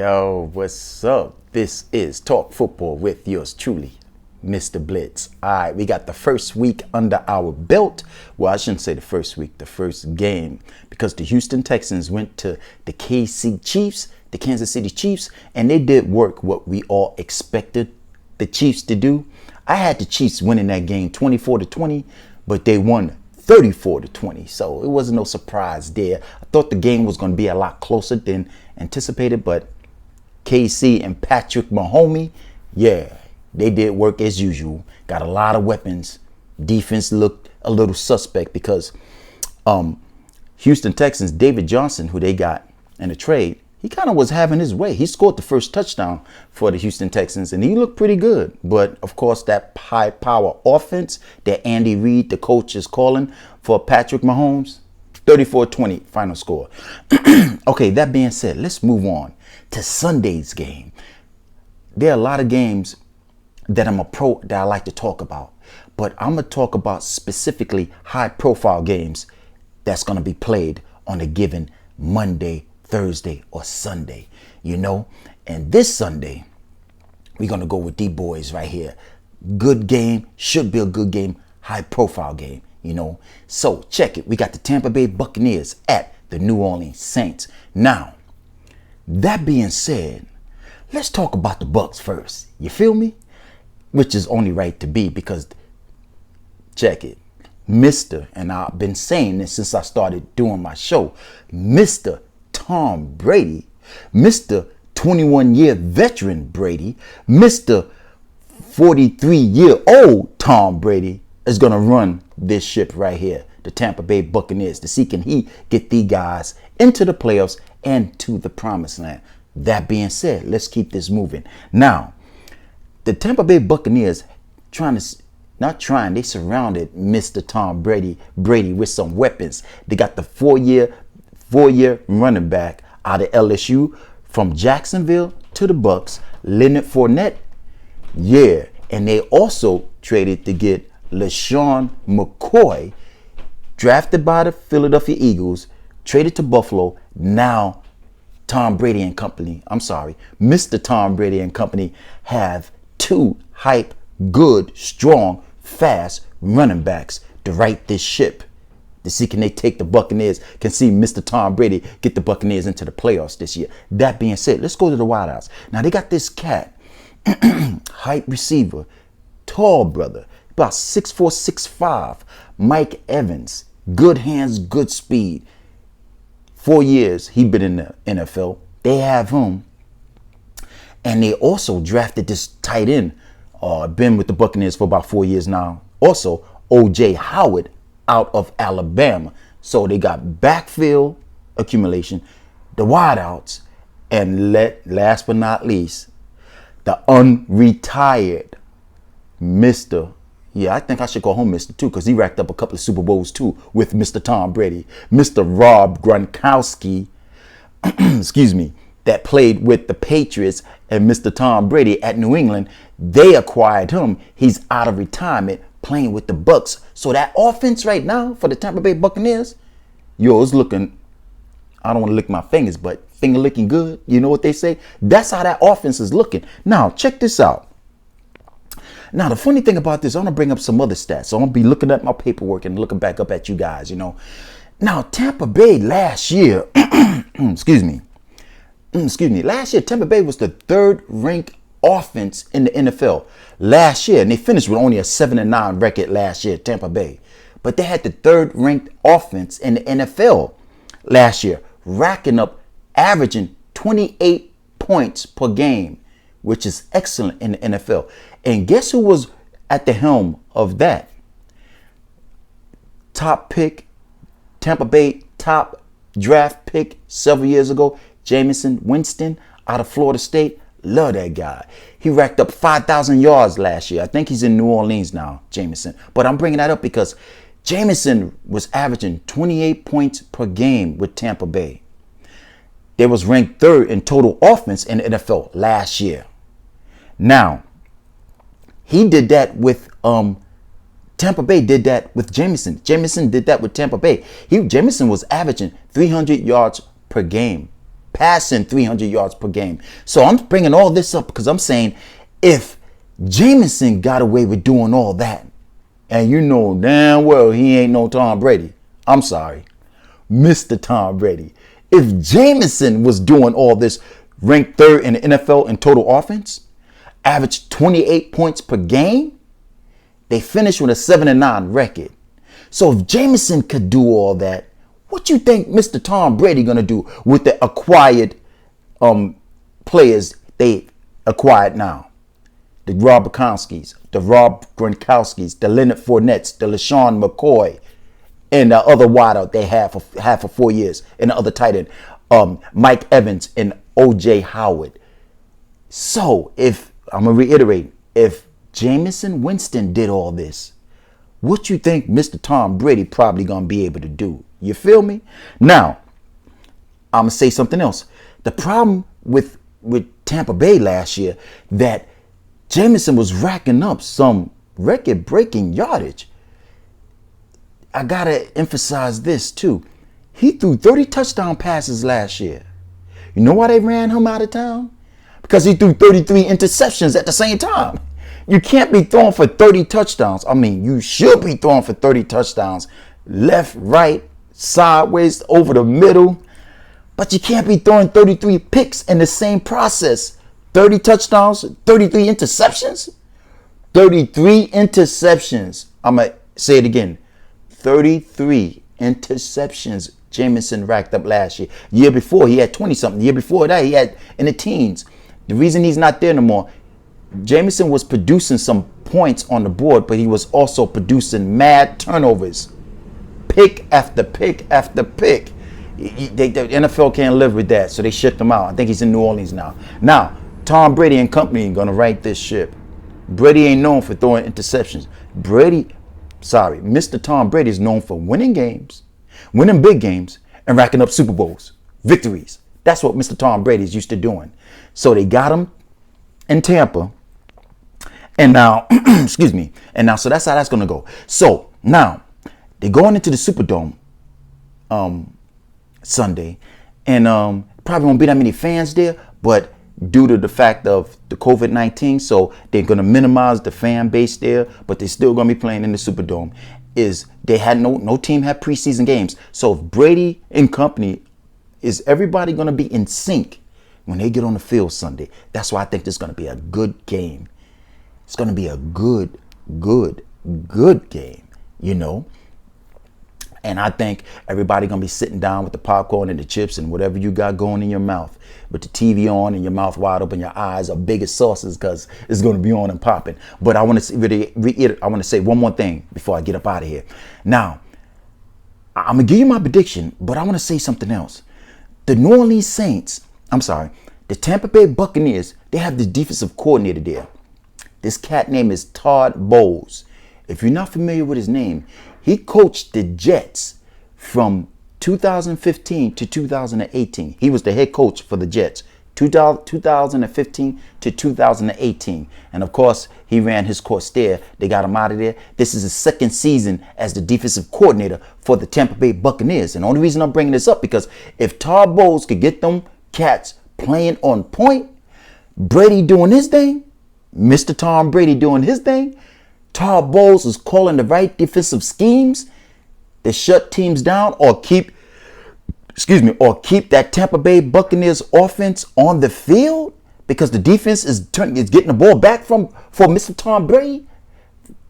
Yo, what's up? This is Talk Football with yours truly, Mr. Blitz. All right, we got the first week under our belt. Well, I shouldn't say the first week, the first game, because the Houston Texans went to the KC Chiefs, the Kansas City Chiefs, and they did work what we all expected the Chiefs to do. I had the Chiefs winning that game 24-20, but they won 34-20. So it wasn't no surprise there. I thought the game was going to be a lot closer than anticipated, but KC and Patrick Mahomes, yeah, they did work as usual. Got a lot of weapons. Defense looked a little suspect because Houston Texans, David Johnson, who they got in a trade, he kind of was having his way. He scored the first touchdown for the Houston Texans, and he looked pretty good. But, of course, that high-power offense that Andy Reid, the coach, is calling for Patrick Mahomes, 34-20 final score. Okay, that being said, let's move on to Sunday's game. There are a lot of games that I like to talk about, but I'm going to talk about specifically high-profile games that's going to be played on a given Monday, Thursday, or Sunday, And this Sunday, we're going to go with these boys right here. Good game, should be a good game, high-profile game, So, check it. We got the Tampa Bay Buccaneers at the New Orleans Saints. Now, that being said, let's talk about the Bucs first. You feel me? Which is only right to be because, check it, and I've been saying this since I started doing my show, Mr. Tom Brady, Mr. 21-year veteran Brady, Mr. 43-year-old Tom Brady is going to run this ship right here, the Tampa Bay Buccaneers, to see can he get these guys into the playoffs and to the promised land. That being said, let's keep this moving. Now, the Tampa Bay Buccaneers they surrounded Mr. Tom Brady with some weapons. They got the four-year running back out of LSU from Jacksonville to the Bucs, Leonard Fournette. Yeah, and they also traded to get LaShawn McCoy, drafted by the Philadelphia Eagles, traded to Buffalo. Now, Mr. Tom Brady and company have two hype, good, strong, fast running backs to right this ship. To see can they take the Buccaneers, can see Mr. Tom Brady get the Buccaneers into the playoffs this year. That being said, let's go to the White House. Now, they got this cat, hype receiver, tall brother, about 6'4", 6'5", Mike Evans, good hands, good speed. 4 years he been in the NFL. They have him. And they also drafted this tight end, been with the Buccaneers for about 4 years now. Also, O.J. Howard out of Alabama. So they got backfield accumulation, the wideouts, and last but not least, the unretired Mr. Yeah, I think I should call him Mr. too, because he racked up a couple of Super Bowls too with Mr. Tom Brady. Mr. Rob Gronkowski, excuse me, that played with the Patriots and Mr. Tom Brady at New England. They acquired him. He's out of retirement playing with the Bucs. So that offense right now for the Tampa Bay Buccaneers, it's looking, I don't want to lick my fingers, but finger licking good. You know what they say? That's how that offense is looking. Now, check this out. Now, the funny thing about this, I'm going to bring up some other stats. So I'm going to be looking at my paperwork and looking back up at you guys, Now, Tampa Bay last year, excuse me, last year, Tampa Bay was the third-ranked offense in the NFL last year. And they finished with only a 7-9 record last year, Tampa Bay. But they had the third-ranked offense in the NFL last year, racking up, averaging 28 points per game, which is excellent in the NFL. And guess who was at the helm of that? Top pick, Tampa Bay top draft pick several years ago, Jameis Winston out of Florida State. Love that guy. He racked up 5,000 yards last year. I think he's in New Orleans now, Jameis. But I'm bringing that up because Jameis was averaging 28 points per game with Tampa Bay. They was ranked third in total offense in the NFL last year. Now, he did that with Tampa Bay did that with Jameis. Jameis did that with Tampa Bay. Jameis was averaging 300 yards per game passing 300 yards per game. So I'm bringing all this up because I'm saying if Jameson got away with doing all that, and you know damn well he ain't no Tom Brady. I'm sorry, Mr. Tom Brady. If Jameson was doing all this, ranked third in the NFL in total offense, averaged 28 points per game, they finished with a 7-9 record. So if Jameson could do all that, what you think Mr. Tom Brady gonna do with the acquired players they acquired now? The Rob Gronkowskis, the Rob Gronkowskis, the Leonard Fournettes, the LaShawn McCoy, and the other wideout they have for half of 4 years, and the other tight end, Mike Evans and O.J. Howard. So if I'm gonna reiterate, if Jameson Winston did all this, what you think Mr. Tom Brady probably gonna be able to do? You feel me? Now, I'm gonna say something else. The problem with Tampa Bay last year, that Jameson was racking up some record-breaking yardage. I gotta emphasize this too. He threw 30 touchdown passes last year. You know why they ran him out of town? Because he threw 33 interceptions at the same time. You can't be throwing for 30 touchdowns. I mean, you should be throwing for 30 touchdowns. Left, right, sideways, over the middle. But you can't be throwing 33 picks in the same process. 30 touchdowns, 33 interceptions. 33 interceptions. I'm going to say it again. 33 interceptions Jameson racked up last year. Year before, he had 20-something. Year before that, he had in the teens. The reason he's not there no more, Jameson was producing some points on the board, but he was also producing mad turnovers. Pick after pick after pick. The NFL can't live with that, so they shipped him out. I think he's in New Orleans now. Now, Tom Brady and company are going to right this ship. Brady ain't known for throwing interceptions. Mr. Tom Brady is known for winning games, winning big games, and racking up Super Bowls, victories. That's what Mr. Tom Brady is used to doing. So they got him in Tampa. And now, excuse me. And now, so that's how that's going to go. So now they're going into the Superdome Sunday. And probably won't be that many fans there. But due to the fact of the COVID-19, so they're going to minimize the fan base there. But they're still going to be playing in the Superdome. They had no team had preseason games. So if Brady and company, is everybody going to be in sync when they get on the field Sunday? That's why I think this is going to be a good game. It's going to be a good game, you know. And I think everybody going to be sitting down with the popcorn and the chips and whatever you got going in your mouth, with the TV on and your mouth wide open, your eyes are big as saucers because it's going to be on and popping. But I want to reiterate, I want to say one more thing before I get up out of here. Now, I'm going to give you my prediction, but I want to say something else. The New Orleans Saints, the Tampa Bay Buccaneers, they have the defensive coordinator there. This cat name is Todd Bowles. If you're not familiar with his name, he coached the Jets from 2015 to 2018. He was the head coach for the Jets, 2015 to 2018. And of course, he ran his course there. They got him out of there. This is his second season as the defensive coordinator for the Tampa Bay Buccaneers. And the only reason I'm bringing this up, because if Todd Bowles could get them cats playing on point, Brady doing his thing, Mr. Tom Brady doing his thing, Todd Bowles is calling the right defensive schemes to shut teams down or keep that Tampa Bay Buccaneers offense on the field, because the defense is getting the ball back for Mr. Tom Brady.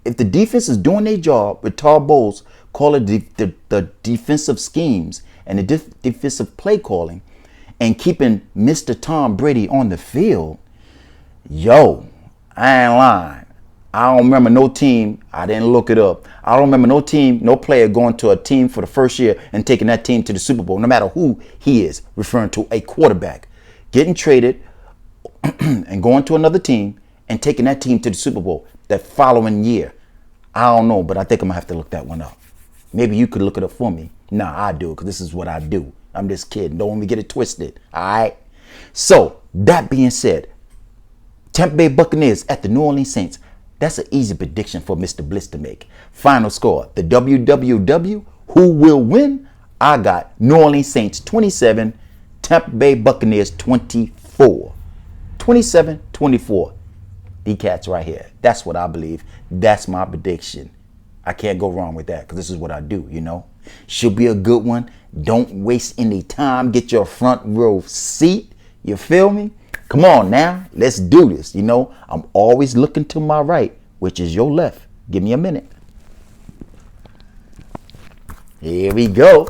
If the defense is doing their job with Todd Bowles calling the defensive schemes and the defensive play calling and keeping Mr. Tom Brady on the field, yo, I ain't lying. I don't remember no team. I didn't look it up. I don't remember no team, no player going to a team for the first year and taking that team to the Super Bowl, no matter who he is, referring to a quarterback, getting traded and going to another team and taking that team to the Super Bowl that following year. I don't know, but I think I'm going to have to look that one up. Maybe you could look it up for me. Nah, I do, because this is what I do. I'm just kidding. Don't let me get it twisted. All right. So that being said, Tampa Bay Buccaneers at the New Orleans Saints. That's an easy prediction for Mr. Bliss to make. Final score, the WWW, who will win? I got New Orleans Saints 27, Tampa Bay Buccaneers 24. 27-24. The cats right here. That's what I believe. That's my prediction. I can't go wrong with that because this is what I do, you know. Should be a good one. Don't waste any time. Get your front row seat. You feel me? Come on now. Let's do this. You know, I'm always looking to my right, which is your left. Give me a minute. Here we go.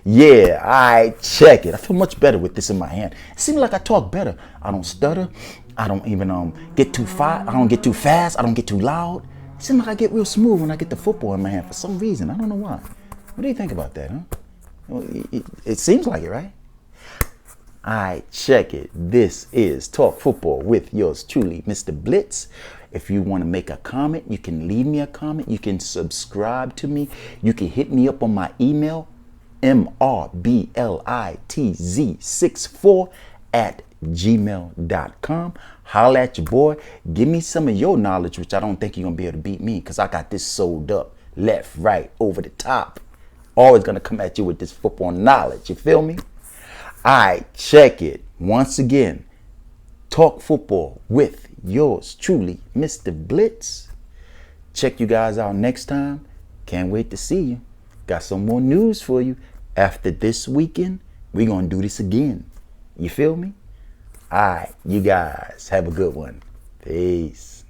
Yeah, I check it. I feel much better with this in my hand. It seems like I talk better. I don't stutter. I don't even get too fast. I don't get too fast. I don't get too loud. It seems like I get real smooth when I get the football in my hand for some reason. I don't know why. What do you think about that, huh? It seems like it, right? I check it. This is Talk Football with yours truly, Mr. Blitz. If you want to make a comment, you can leave me a comment. You can subscribe to me. You can hit me up on my email, mrblitz64@gmail.com. Holla at your boy. Give me some of your knowledge, which I don't think you're going to be able to beat me because I got this sold up. Left, right, over the top. Always going to come at you with this football knowledge. You feel me? I check it. Once again, Talk Football with yours truly, Mr. Blitz. Check you guys out next time. Can't wait to see you. Got some more news for you. After this weekend, we're going to do this again. You feel me? All right, you guys have a good one. Peace.